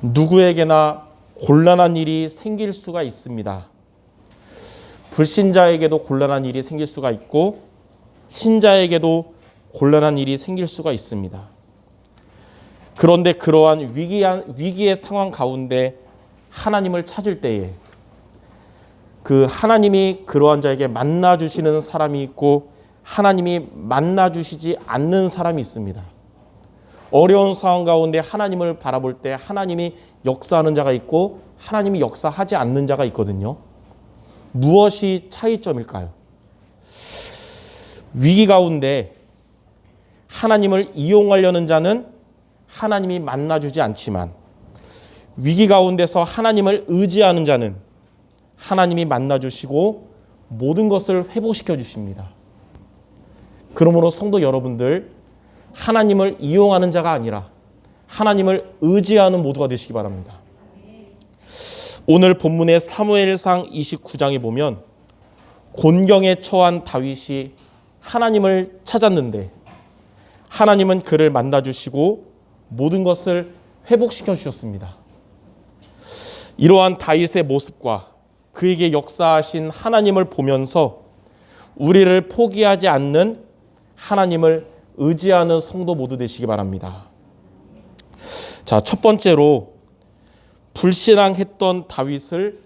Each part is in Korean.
누구에게나 곤란한 일이 생길 수가 있습니다. 불신자에게도 곤란한 일이 생길 수가 있고 신자에게도 곤란한 일이 생길 수가 있습니다. 그런데 그러한 위기의 상황 가운데 하나님을 찾을 때에 그 하나님이 그러한 자에게 만나주시는 사람이 있고 하나님이 만나주시지 않는 사람이 있습니다. 어려운 상황 가운데 하나님을 바라볼 때 하나님이 역사하는 자가 있고 하나님이 역사하지 않는 자가 있거든요. 무엇이 차이점일까요? 위기 가운데 하나님을 이용하려는 자는 하나님이 만나주지 않지만 위기 가운데서 하나님을 의지하는 자는 하나님이 만나주시고 모든 것을 회복시켜 주십니다. 그러므로 성도 여러분들, 하나님을 이용하는 자가 아니라 하나님을 의지하는 모두가 되시기 바랍니다. 오늘 본문의 사무엘상 29장에 보면 곤경에 처한 다윗이 하나님을 찾았는데 하나님은 그를 만나주시고 모든 것을 회복시켜 주셨습니다. 이러한 다윗의 모습과 그에게 역사하신 하나님을 보면서 우리를 포기하지 않는 하나님을 의지하는 성도 모두 되시기 바랍니다. 자, 첫 번째로 불신앙했던 다윗을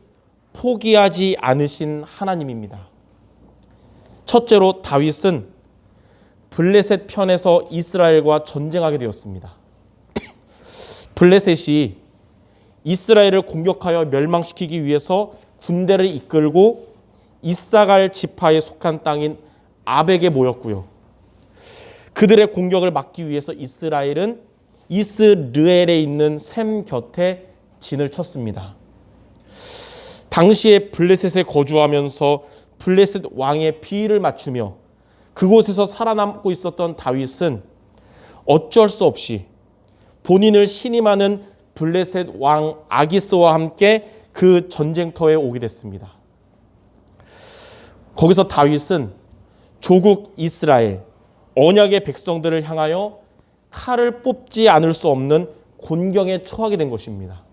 포기하지 않으신 하나님입니다. 첫째로 다윗은 블레셋 편에서 이스라엘과 전쟁하게 되었습니다. 블레셋이 이스라엘을 공격하여 멸망시키기 위해서 군대를 이끌고 이사갈 지파에 속한 땅인 아벡에 모였고요. 그들의 공격을 막기 위해서 이스라엘은 이스르엘에 있는 셈 곁에 진을 쳤습니다. 당시에 블레셋에 거주하면서 블레셋 왕의 비위를 맞추며 그곳에서 살아남고 있었던 다윗은 어쩔 수 없이 본인을 신임하는 블레셋 왕 아기스와 함께 그 전쟁터에 오게 됐습니다. 거기서 다윗은 조국 이스라엘, 언약의 백성들을 향하여 칼을 뽑지 않을 수 없는 곤경에 처하게 된 것입니다.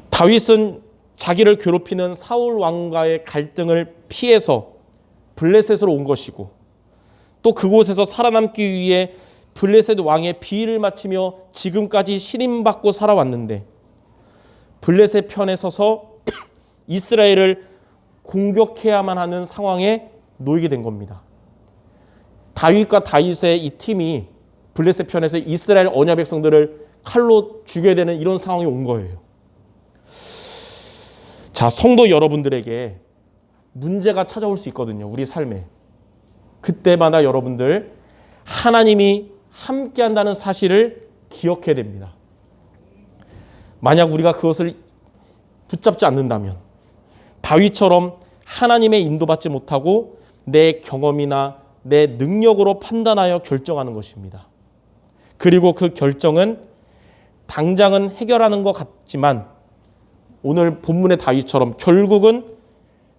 다윗은 자기를 괴롭히는 사울 왕과의 갈등을 피해서 블레셋으로 온 것이고 또 그곳에서 살아남기 위해 블레셋 왕의 비위를 맞추며 지금까지 신임받고 살아왔는데 블레셋 편에 서서 이스라엘을 공격해야만 하는 상황에 놓이게 된 겁니다. 다윗과 다윗의 이 팀이 블레셋 편에서 이스라엘 언약 백성들을 칼로 죽여야 되는 이런 상황이 온 거예요. 자, 성도 여러분들에게 문제가 찾아올 수 있거든요. 우리 삶에. 그때마다 여러분들 하나님이 함께한다는 사실을 기억해야 됩니다. 만약 우리가 그것을 붙잡지 않는다면 다윗처럼 하나님의 인도받지 못하고 내 경험이나 내 능력으로 판단하여 결정하는 것입니다. 그리고 그 결정은 당장은 해결하는 것 같지만 오늘 본문의 다윗처럼 결국은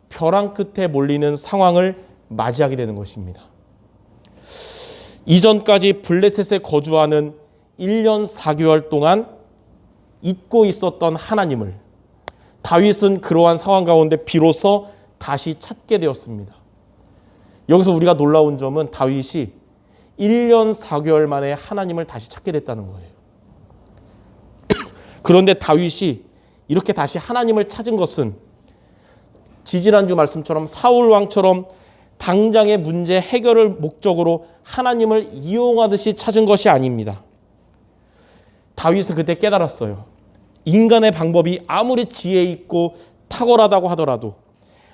벼랑 끝에 몰리는 상황을 맞이하게 되는 것입니다. 이전까지 블레셋에 거주하는 1년 4개월 동안 잊고 있었던 하나님을 다윗은 그러한 상황 가운데 비로소 다시 찾게 되었습니다. 여기서 우리가 놀라운 점은 다윗이 1년 4개월 만에 하나님을 다시 찾게 됐다는 거예요. 그런데 다윗이 이렇게 다시 하나님을 찾은 것은 지지난주 말씀처럼 사울 왕처럼 당장의 문제 해결을 목적으로 하나님을 이용하듯이 찾은 것이 아닙니다. 다윗은 그때 깨달았어요. 인간의 방법이 아무리 지혜 있고 탁월하다고 하더라도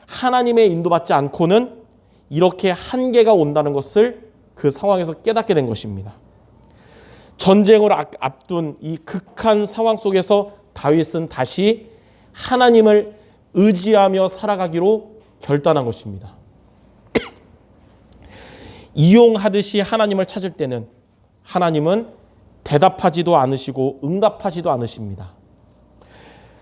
하나님의 인도받지 않고는 이렇게 한계가 온다는 것을 그 상황에서 깨닫게 된 것입니다. 전쟁을 앞둔 이 극한 상황 속에서 다윗은 다시 하나님을 의지하며 살아가기로 결단한 것입니다. 이용하듯이 하나님을 찾을 때는 하나님은 대답하지도 않으시고 응답하지도 않으십니다.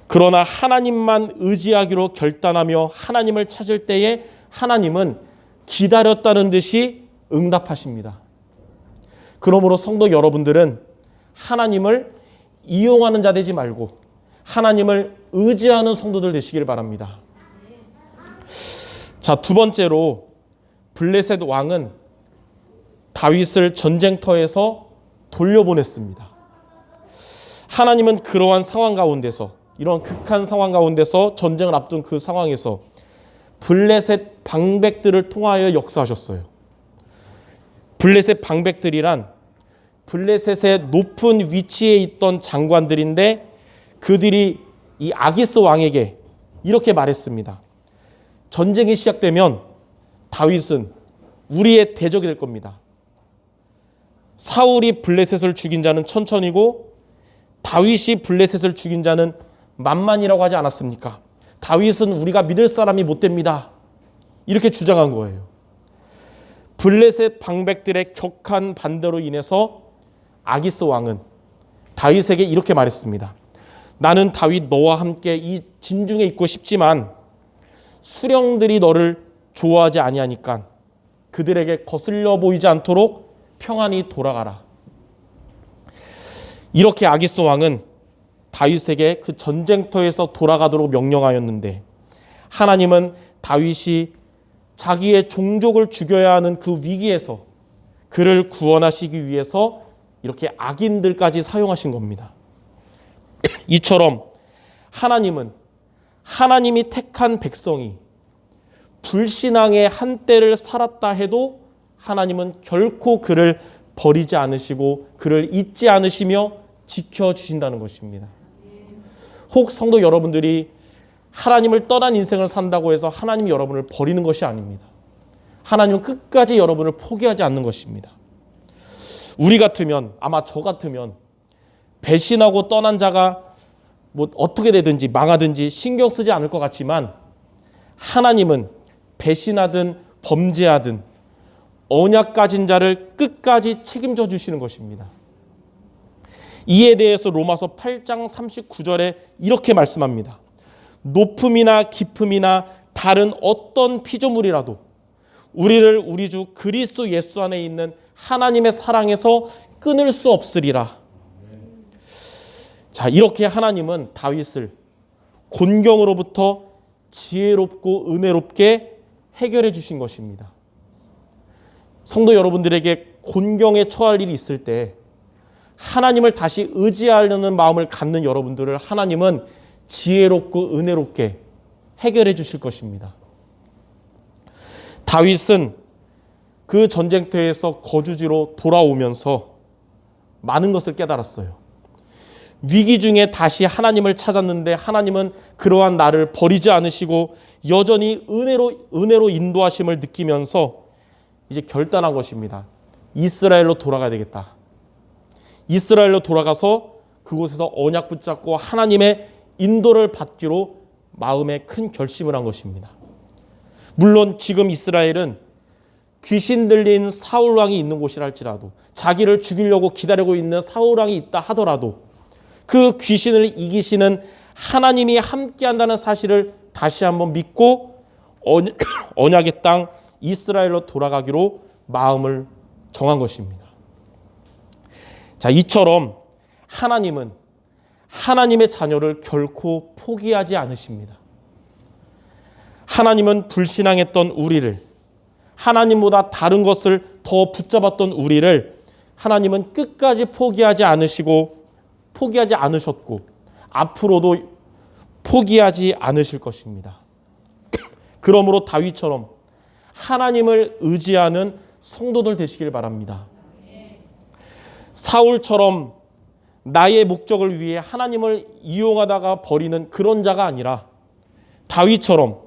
그러나 하나님만 의지하기로 결단하며 하나님을 찾을 때에 하나님은 기다렸다는 듯이 응답하십니다. 그러므로 성도 여러분들은 하나님을 이용하는 자 되지 말고 하나님을 의지하는 성도들 되시길 바랍니다. 자, 두 번째로 블레셋 왕은 다윗을 전쟁터에서 돌려보냈습니다. 하나님은 그러한 상황 가운데서, 이런 극한 상황 가운데서, 전쟁을 앞둔 그 상황에서 블레셋 방백들을 통하여 역사하셨어요. 블레셋 방백들이란 블레셋의 높은 위치에 있던 장관들인데, 그들이 이 아기스 왕에게 이렇게 말했습니다. 전쟁이 시작되면 다윗은 우리의 대적이 될 겁니다. 사울이 블레셋을 죽인 자는 천천히고 다윗이 블레셋을 죽인 자는 만만이라고 하지 않았습니까? 다윗은 우리가 믿을 사람이 못 됩니다. 이렇게 주장한 거예요. 블레셋 방백들의 격한 반대로 인해서 아기스 왕은 다윗에게 이렇게 말했습니다. 나는 다윗 너와 함께 이 진중에 있고 싶지만 수령들이 너를 좋아하지 아니하니까 그들에게 거슬려 보이지 않도록 평안히 돌아가라. 이렇게 아기스 왕은 다윗에게 그 전쟁터에서 돌아가도록 명령하였는데, 하나님은 다윗이 자기의 종족을 죽여야 하는 그 위기에서 그를 구원하시기 위해서 이렇게 악인들까지 사용하신 겁니다. 이처럼 하나님은 하나님이 택한 백성이 불신앙의 한때를 살았다 해도 하나님은 결코 그를 버리지 않으시고 그를 잊지 않으시며 지켜주신다는 것입니다. 혹 성도 여러분들이 하나님을 떠난 인생을 산다고 해서 하나님이 여러분을 버리는 것이 아닙니다. 하나님은 끝까지 여러분을 포기하지 않는 것입니다. 우리 같으면, 아마 저 같으면 배신하고 떠난 자가 뭐 어떻게 되든지 망하든지 신경 쓰지 않을 것 같지만, 하나님은 배신하든 범죄하든 언약 가진 자를 끝까지 책임져 주시는 것입니다. 이에 대해서 로마서 8장 39절에 이렇게 말씀합니다. 높음이나 깊음이나 다른 어떤 피조물이라도 우리를 우리 주 그리스도 예수 안에 있는 하나님의 사랑에서 끊을 수 없으리라. 자, 이렇게 하나님은 다윗을 곤경으로부터 지혜롭고 은혜롭게 해결해 주신 것입니다. 성도 여러분들에게 곤경에 처할 일이 있을 때 하나님을 다시 의지하려는 마음을 갖는 여러분들을 하나님은 지혜롭고 은혜롭게 해결해 주실 것입니다. 다윗은 그 전쟁터에서 거주지로 돌아오면서 많은 것을 깨달았어요. 위기 중에 다시 하나님을 찾았는데 하나님은 그러한 나를 버리지 않으시고 여전히 은혜로 인도하심을 느끼면서 이제 결단한 것입니다. 이스라엘로 돌아가야 되겠다. 이스라엘로 돌아가서 그곳에서 언약 붙잡고 하나님의 인도를 받기로 마음에 큰 결심을 한 것입니다. 물론 지금 이스라엘은 귀신 들린 사울 왕이 있는 곳이라 할지라도, 자기를 죽이려고 기다리고 있는 사울 왕이 있다 하더라도 그 귀신을 이기시는 하나님이 함께한다는 사실을 다시 한번 믿고 언약의 땅 이스라엘로 돌아가기로 마음을 정한 것입니다. 자, 이처럼 하나님은 하나님의 자녀를 결코 포기하지 않으십니다. 하나님은 불신앙했던 우리를, 하나님보다 다른 것을 더 붙잡았던 우리를 하나님은 끝까지 포기하지 않으셨고 앞으로도 포기하지 않으실 것입니다. 그러므로 다윗처럼 하나님을 의지하는 성도들 되시길 바랍니다. 사울처럼 나의 목적을 위해 하나님을 이용하다가 버리는 그런 자가 아니라 다윗처럼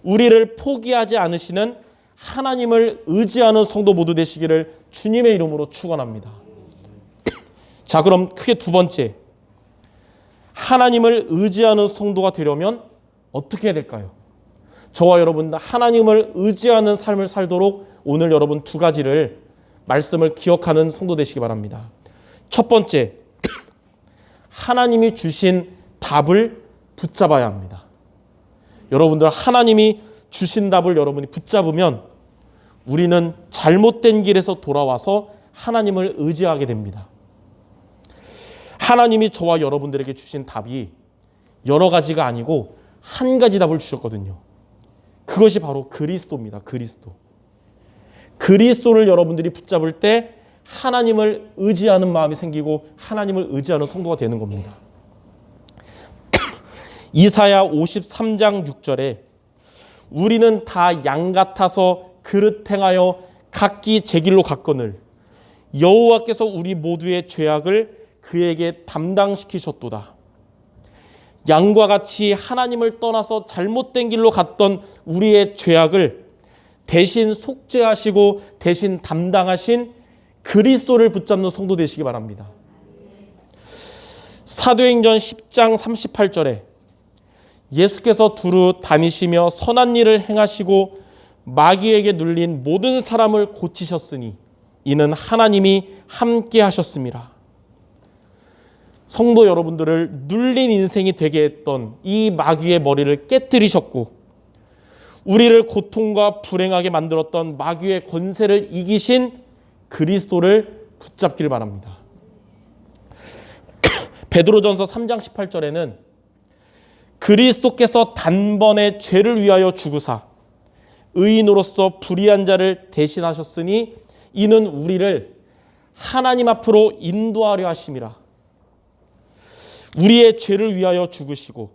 우리를 포기하지 않으시는 하나님을 의지하는 성도 모두 되시기를 주님의 이름으로 축원합니다. 자, 그럼 크게 두 번째, 하나님을 의지하는 성도가 되려면 어떻게 해야 될까요? 저와 여러분 하나님을 의지하는 삶을 살도록 오늘 여러분 두 가지를 말씀을 기억하는 성도 되시기 바랍니다. 첫 번째, 하나님이 주신 답을 붙잡아야 합니다. 여러분들 하나님이 주신 답을 여러분이 붙잡으면 우리는 잘못된 길에서 돌아와서 하나님을 의지하게 됩니다. 하나님이 저와 여러분들에게 주신 답이 여러 가지가 아니고 한 가지 답을 주셨거든요. 그것이 바로 그리스도입니다. 그리스도. 그리스도를 여러분들이 붙잡을 때 하나님을 의지하는 마음이 생기고 하나님을 의지하는 성도가 되는 겁니다. 이사야 53장 6절에 우리는 다 양 같아서 그릇 행하여 각기 제 길로 갔거늘 여호와께서 우리 모두의 죄악을 그에게 담당시키셨도다. 양과 같이 하나님을 떠나서 잘못된 길로 갔던 우리의 죄악을 대신 속죄하시고 대신 담당하신 그리스도를 붙잡는 성도 되시기 바랍니다. 사도행전 10장 38절에 예수께서 두루 다니시며 선한 일을 행하시고 마귀에게 눌린 모든 사람을 고치셨으니 이는 하나님이 함께 하셨습니다. 성도 여러분들을 눌린 인생이 되게 했던 이 마귀의 머리를 깨뜨리셨고 우리를 고통과 불행하게 만들었던 마귀의 권세를 이기신 그리스도를 붙잡기를 바랍니다. 베드로전서 3장 18절에는 그리스도께서 단번에 죄를 위하여 죽으사 의인으로서 불의한 자를 대신하셨으니 이는 우리를 하나님 앞으로 인도하려 하심이라. 우리의 죄를 위하여 죽으시고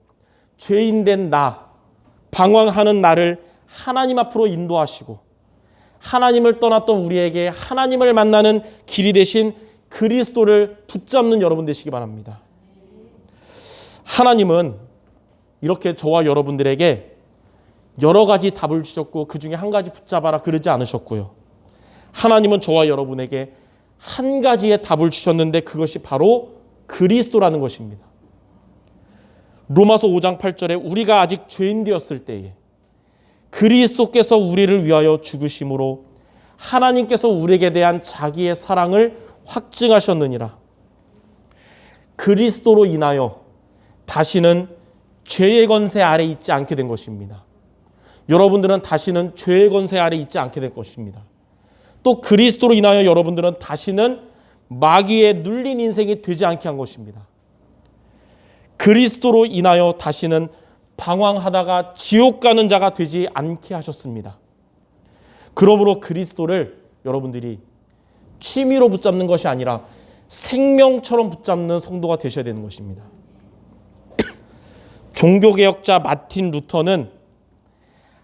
죄인된 나, 방황하는 나를 하나님 앞으로 인도하시고 하나님을 떠났던 우리에게 하나님을 만나는 길이 되신 그리스도를 붙잡는 여러분 되시기 바랍니다. 하나님은 이렇게 저와 여러분들에게 여러 가지 답을 주셨고 그 중에 한 가지 붙잡아라 그러지 않으셨고요. 하나님은 저와 여러분에게 한 가지의 답을 주셨는데 그것이 바로 그리스도라는 것입니다. 로마서 5장 8절에 우리가 아직 죄인 되었을 때에 그리스도께서 우리를 위하여 죽으심으로 하나님께서 우리에게 대한 자기의 사랑을 확증하셨느니라. 그리스도로 인하여 다시는 죄의 권세 아래 있지 않게 된 것입니다. 여러분들은 다시는 죄의 권세 아래 있지 않게 될 것입니다. 또 그리스도로 인하여 여러분들은 다시는 마귀에 눌린 인생이 되지 않게 한 것입니다. 그리스도로 인하여 다시는 방황하다가 지옥 가는 자가 되지 않게 하셨습니다. 그러므로 그리스도를 여러분들이 취미로 붙잡는 것이 아니라 생명처럼 붙잡는 성도가 되셔야 되는 것입니다. 종교개혁자 마틴 루터는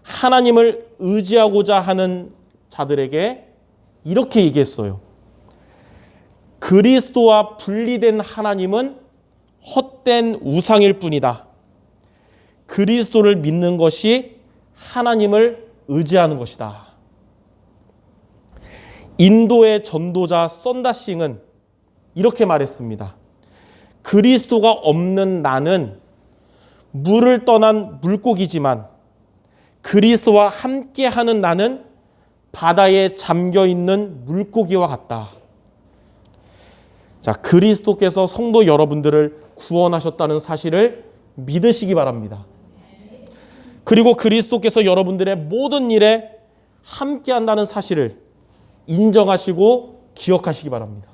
하나님을 의지하고자 하는 자들에게 이렇게 얘기했어요. 그리스도와 분리된 하나님은 헛된 우상일 뿐이다. 그리스도를 믿는 것이 하나님을 의지하는 것이다. 인도의 전도자 썬다싱은 이렇게 말했습니다. 그리스도가 없는 나는 물을 떠난 물고기지만 그리스도와 함께하는 나는 바다에 잠겨있는 물고기와 같다. 자, 그리스도께서 성도 여러분들을 구원하셨다는 사실을 믿으시기 바랍니다. 그리고 그리스도께서 여러분들의 모든 일에 함께한다는 사실을 인정하시고 기억하시기 바랍니다.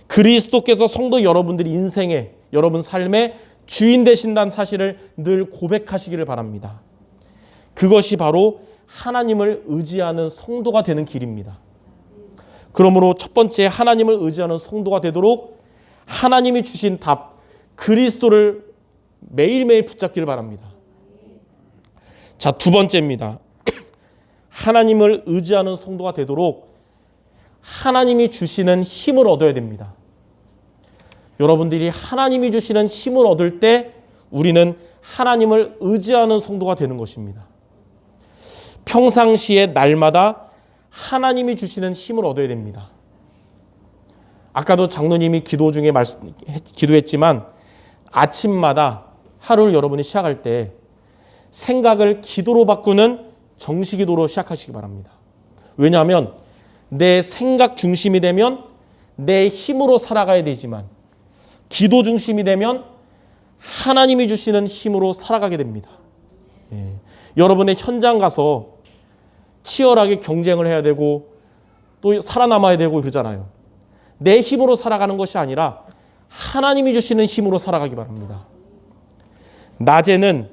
그리스도께서 성도 여러분들의 인생에, 여러분 삶에 주인 되신다는 사실을 늘 고백하시기를 바랍니다. 그것이 바로 하나님을 의지하는 성도가 되는 길입니다. 그러므로 첫 번째 하나님을 의지하는 성도가 되도록 하나님이 주신 답, 그리스도를 매일매일 붙잡기를 바랍니다. 자, 두 번째입니다. 하나님을 의지하는 성도가 되도록 하나님이 주시는 힘을 얻어야 됩니다. 여러분들이 하나님이 주시는 힘을 얻을 때 우리는 하나님을 의지하는 성도가 되는 것입니다. 평상시에 날마다 하나님이 주시는 힘을 얻어야 됩니다. 아까도 장로님이 기도 중에 기도했지만 아침마다 하루를 여러분이 시작할 때 생각을 기도로 바꾸는 정시기도로 시작하시기 바랍니다. 왜냐하면 내 생각 중심이 되면 내 힘으로 살아가야 되지만 기도 중심이 되면 하나님이 주시는 힘으로 살아가게 됩니다. 여러분의 현장 가서 치열하게 경쟁을 해야 되고 또 살아남아야 되고 그러잖아요. 내 힘으로 살아가는 것이 아니라 하나님이 주시는 힘으로 살아가기 바랍니다. 낮에는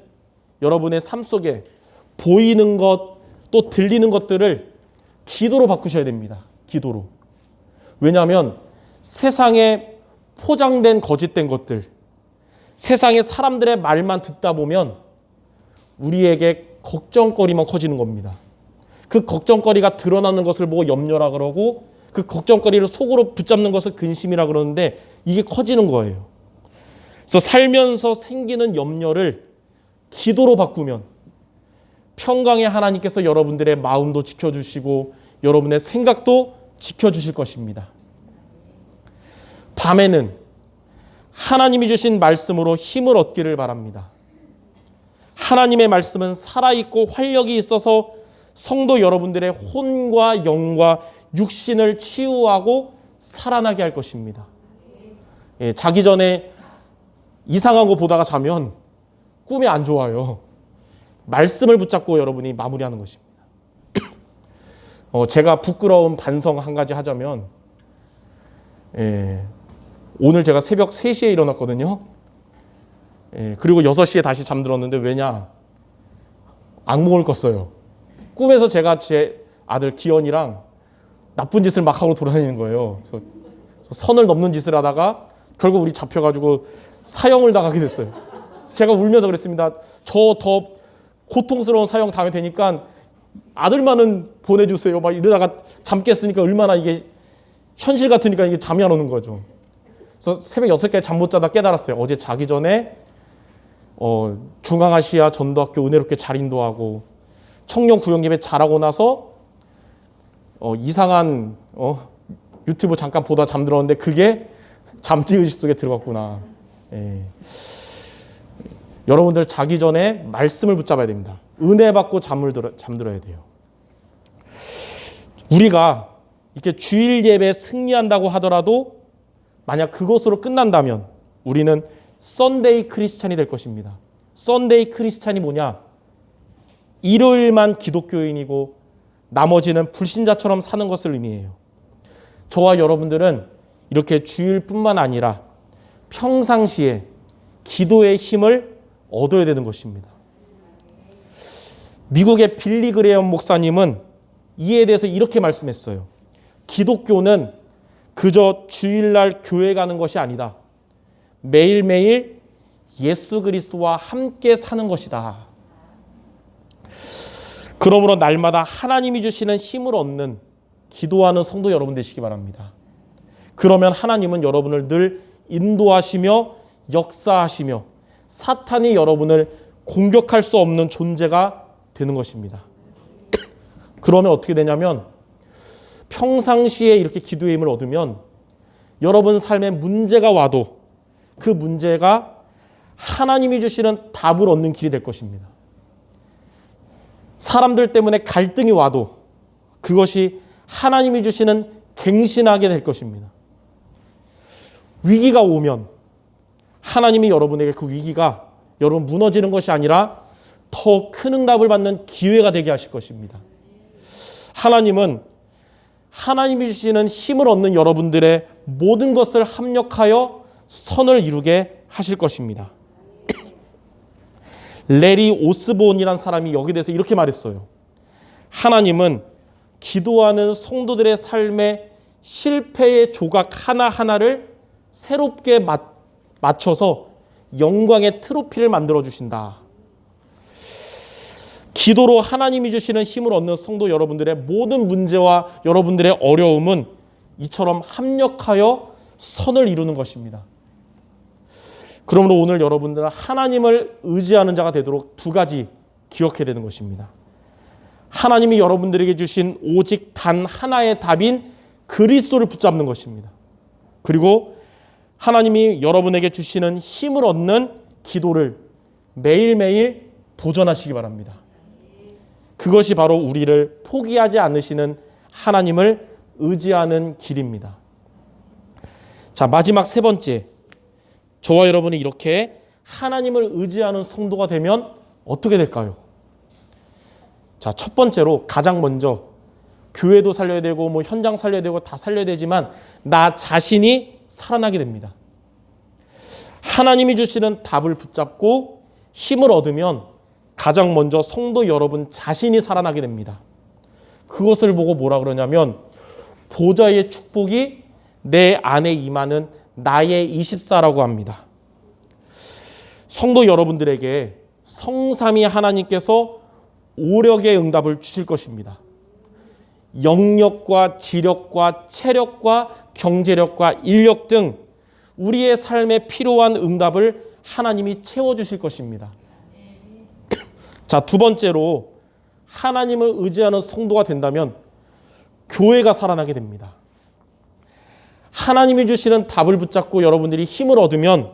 여러분의 삶 속에 보이는 것, 또 들리는 것들을 기도로 바꾸셔야 됩니다. 기도로. 왜냐하면 세상에 포장된 거짓된 것들, 세상의 사람들의 말만 듣다 보면 우리에게 걱정거리만 커지는 겁니다. 그 걱정거리가 드러나는 것을 보고 염려라 그러고, 그 걱정거리를 속으로 붙잡는 것을 근심이라 그러는데 이게 커지는 거예요. 그래서 살면서 생기는 염려를 기도로 바꾸면 평강의 하나님께서 여러분들의 마음도 지켜주시고 여러분의 생각도 지켜주실 것입니다. 밤에는 하나님이 주신 말씀으로 힘을 얻기를 바랍니다. 하나님의 말씀은 살아있고 활력이 있어서 성도 여러분들의 혼과 영과 육신을 치유하고 살아나게 할 것입니다. 자기 전에 이상한 거 보다가 자면 꿈이 안 좋아요. 말씀을 붙잡고 여러분이 마무리하는 것입니다. 제가 부끄러운 반성 한 가지 하자면, 오늘 제가 새벽 3시에 일어났거든요. 그리고 6시에 다시 잠들었는데 왜냐? 악몽을 꿨어요. 꿈에서 제가 제 아들 기현이랑 나쁜 짓을 막 하고 돌아다니는 거예요. 그래서 선을 넘는 짓을 하다가 결국 우리 잡혀가지고 사형을 당하게 됐어요. 제가 울면서 그랬습니다. 저 더 고통스러운 사형 당해도 되니까 아들만은 보내주세요. 막 이러다가 잠 깼으니까 얼마나 이게 현실 같으니까 이게 잠이 안 오는 거죠. 그래서 새벽 6시까지 잠 못 자다 깨달았어요. 어제 자기 전에 중앙아시아 전도학교 은혜롭게 잘 인도하고 청년 구역예배 잘하고 나서 이상한 유튜브 잠깐 보다 잠들었는데 그게 잠재의식 속에 들어갔구나. 여러분들 자기 전에 말씀을 붙잡아야 됩니다. 은혜 받고 잠들어야 돼요. 우리가 이렇게 주일 예배에 승리한다고 하더라도 만약 그것으로 끝난다면 우리는 썬데이 크리스찬이 될 것입니다. 썬데이 크리스찬이 뭐냐? 일요일만 기독교인이고 나머지는 불신자처럼 사는 것을 의미해요. 저와 여러분들은 이렇게 주일뿐만 아니라 평상시에 기도의 힘을 얻어야 되는 것입니다. 미국의 빌리 그레엄 목사님은 이에 대해서 이렇게 말씀했어요. 기독교는 그저 주일날 교회 가는 것이 아니다. 매일매일 예수 그리스도와 함께 사는 것이다. 그러므로 날마다 하나님이 주시는 힘을 얻는 기도하는 성도 여러분 되시기 바랍니다. 그러면 하나님은 여러분을 늘 인도하시며 역사하시며 사탄이 여러분을 공격할 수 없는 존재가 되는 것입니다. 그러면 어떻게 되냐면 평상시에 이렇게 기도의 힘을 얻으면 여러분 삶에 문제가 와도 그 문제가 하나님이 주시는 답을 얻는 길이 될 것입니다. 사람들 때문에 갈등이 와도 그것이 하나님이 주시는 갱신하게 될 것입니다. 위기가 오면 하나님이 여러분에게 그 위기가 여러분 무너지는 것이 아니라 더 큰 응답을 받는 기회가 되게 하실 것입니다. 하나님은 하나님이 주시는 힘을 얻는 여러분들의 모든 것을 합력하여 선을 이루게 하실 것입니다. 레리 오스본이라는 사람이 여기에 대해서 이렇게 말했어요. 하나님은 기도하는 성도들의 삶의 실패의 조각 하나하나를 새롭게 맞춰서 영광의 트로피를 만들어 주신다. 기도로 하나님이 주시는 힘을 얻는 성도 여러분들의 모든 문제와 여러분들의 어려움은 이처럼 합력하여 선을 이루는 것입니다. 그러므로 오늘 여러분들은 하나님을 의지하는 자가 되도록 두 가지 기억해야 되는 것입니다. 하나님이 여러분들에게 주신 오직 단 하나의 답인 그리스도를 붙잡는 것입니다. 그리고 하나님이 여러분에게 주시는 힘을 얻는 기도를 매일매일 도전하시기 바랍니다. 그것이 바로 우리를 포기하지 않으시는 하나님을 의지하는 길입니다. 자, 마지막 세 번째. 저와 여러분이 이렇게 하나님을 의지하는 성도가 되면 어떻게 될까요? 자, 첫 번째로 가장 먼저 교회도 살려야 되고 현장 살려야 되고 다 살려야 되지만 나 자신이 살아나게 됩니다. 하나님이 주시는 답을 붙잡고 힘을 얻으면 가장 먼저 성도 여러분 자신이 살아나게 됩니다. 그것을 보고 뭐라 그러냐면 보좌의 축복이 내 안에 임하는 나의 24라고 합니다. 성도 여러분들에게 성삼위 하나님께서 오력의 응답을 주실 것입니다. 영력과 지력과 체력과 경제력과 인력 등 우리의 삶에 필요한 응답을 하나님이 채워주실 것입니다. 자, 두 번째로 하나님을 의지하는 성도가 된다면 교회가 살아나게 됩니다. 하나님이 주시는 답을 붙잡고 여러분들이 힘을 얻으면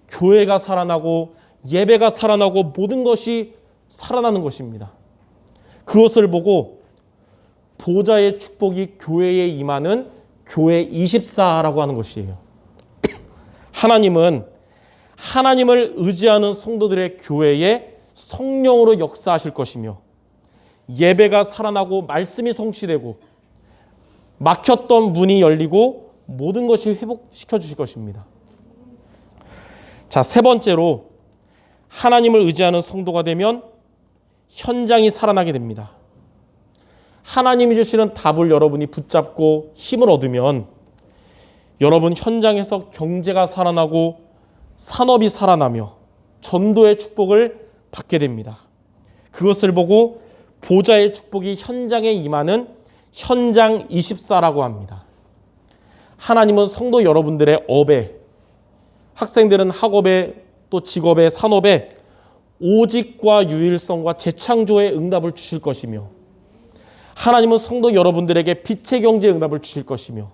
교회가 살아나고 예배가 살아나고 모든 것이 살아나는 것입니다. 그것을 보고 보좌의 축복이 교회에 임하는 교회 24라고 하는 것이에요. 하나님은 하나님을 의지하는 성도들의 교회에 성령으로 역사하실 것이며 예배가 살아나고 말씀이 성취되고 막혔던 문이 열리고 모든 것이 회복시켜 주실 것입니다. 자, 세 번째로 하나님을 의지하는 성도가 되면 현장이 살아나게 됩니다. 하나님이 주시는 답을 여러분이 붙잡고 힘을 얻으면 여러분 현장에서 경제가 살아나고 산업이 살아나며 전도의 축복을 받게 됩니다. 그것을 보고 보좌의 축복이 현장에 임하는 현장 24라고 합니다. 하나님은 성도 여러분들의 업에, 학생들은 학업에, 또 직업에, 산업에 오직과 유일성과 재창조의 응답을 주실 것이며 하나님은 성도 여러분들에게 빛의 경제의 응답을 주실 것이며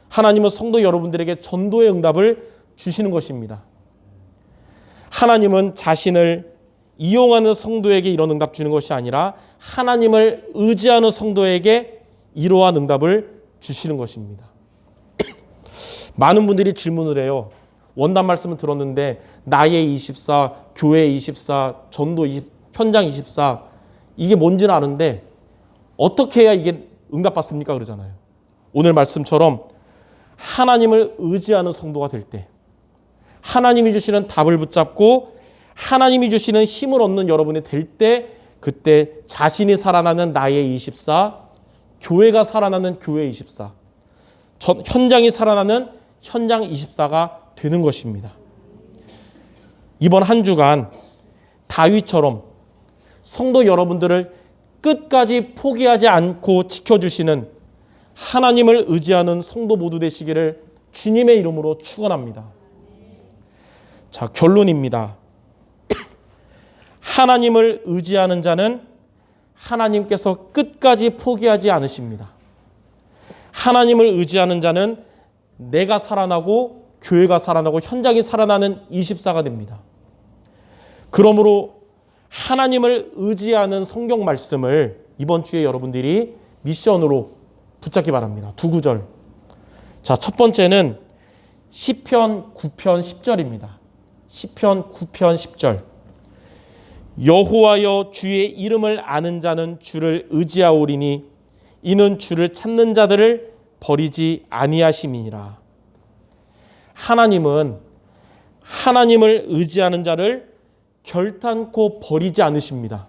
하나님은 성도 여러분들에게 전도의 응답을 주시는 것입니다. 하나님은 자신을 이용하는 성도에게 이런 응답 주는 것이 아니라 하나님을 의지하는 성도에게 이러한 응답을 주시는 것입니다. 많은 분들이 질문을 해요. 원단 말씀을 들었는데 나의 24, 교회 24, 전도 20, 현장 24 이게 뭔지는 아는데 어떻게 해야 이게 응답받습니까? 그러잖아요. 오늘 말씀처럼 하나님을 의지하는 성도가 될 때 하나님이 주시는 답을 붙잡고 하나님이 주시는 힘을 얻는 여러분이 될 때 그때 자신이 살아나는 나의 24, 교회가 살아나는 교회 24, 현장이 살아나는 현장 24가 되는 것입니다. 이번 한 주간 다윗처럼 성도 여러분들을 끝까지 포기하지 않고 지켜주시는 하나님을 의지하는 성도 모두 되시기를 주님의 이름으로 축원합니다. 자, 결론입니다. 하나님을 의지하는 자는 하나님께서 끝까지 포기하지 않으십니다. 하나님을 의지하는 자는 내가 살아나고 교회가 살아나고 현장이 살아나는 24가 됩니다. 그러므로 하나님을 의지하는 성경 말씀을 이번 주에 여러분들이 미션으로 붙잡기 바랍니다. 두 구절. 자, 첫 번째는 시편 9편 10절입니다. 시편 9편 10절. 여호와여 주의 이름을 아는 자는 주를 의지하오리니 이는 주를 찾는 자들을 버리지 아니하심이니라. 하나님은 하나님을 의지하는 자를 결탄코 버리지 않으십니다.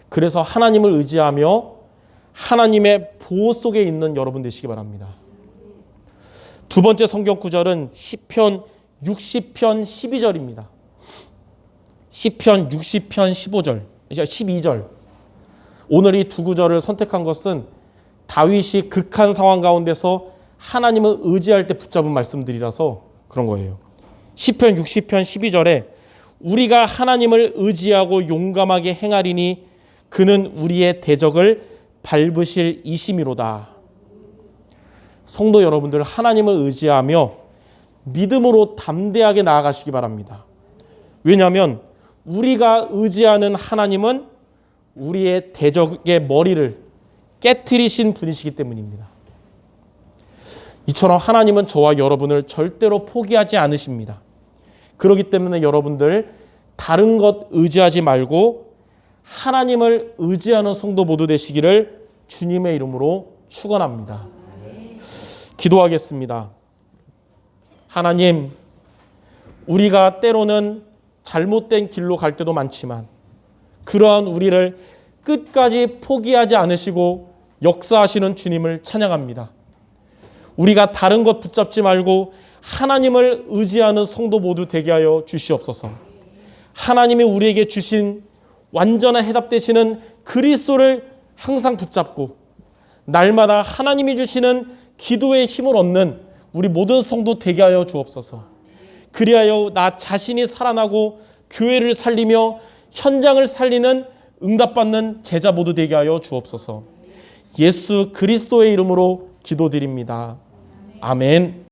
그래서 하나님을 의지하며 하나님의 보호 속에 있는 여러분 되시기 바랍니다. 두 번째 성경 구절은 시편 60편 12절입니다. 시편 60편 12절. 오늘 이 두 구절을 선택한 것은 다윗이 극한 상황 가운데서 하나님을 의지할 때 붙잡은 말씀들이라서 그런 거예요. 시편 60편 12절에 우리가 하나님을 의지하고 용감하게 행하리니 그는 우리의 대적을 밟으실 이심이로다. 성도 여러분들 하나님을 의지하며 믿음으로 담대하게 나아가시기 바랍니다. 왜냐하면 우리가 의지하는 하나님은 우리의 대적의 머리를 깨트리신 분이시기 때문입니다. 이처럼 하나님은 저와 여러분을 절대로 포기하지 않으십니다. 그렇기 때문에 여러분들 다른 것 의지하지 말고 하나님을 의지하는 성도 모두 되시기를 주님의 이름으로 축원합니다. 기도하겠습니다. 하나님, 우리가 때로는 잘못된 길로 갈 때도 많지만 그러한 우리를 끝까지 포기하지 않으시고 역사하시는 주님을 찬양합니다. 우리가 다른 것 붙잡지 말고 하나님을 의지하는 성도 모두 되게 하여 주시옵소서. 하나님이 우리에게 주신 완전한 해답 되시는 그리스도를 항상 붙잡고 날마다 하나님이 주시는 기도의 힘을 얻는 우리 모든 성도 되게 하여 주옵소서. 그리하여 나 자신이 살아나고 교회를 살리며 현장을 살리는 응답받는 제자 모두 되게 하여 주옵소서. 예수 그리스도의 이름으로 기도드립니다. 아멘.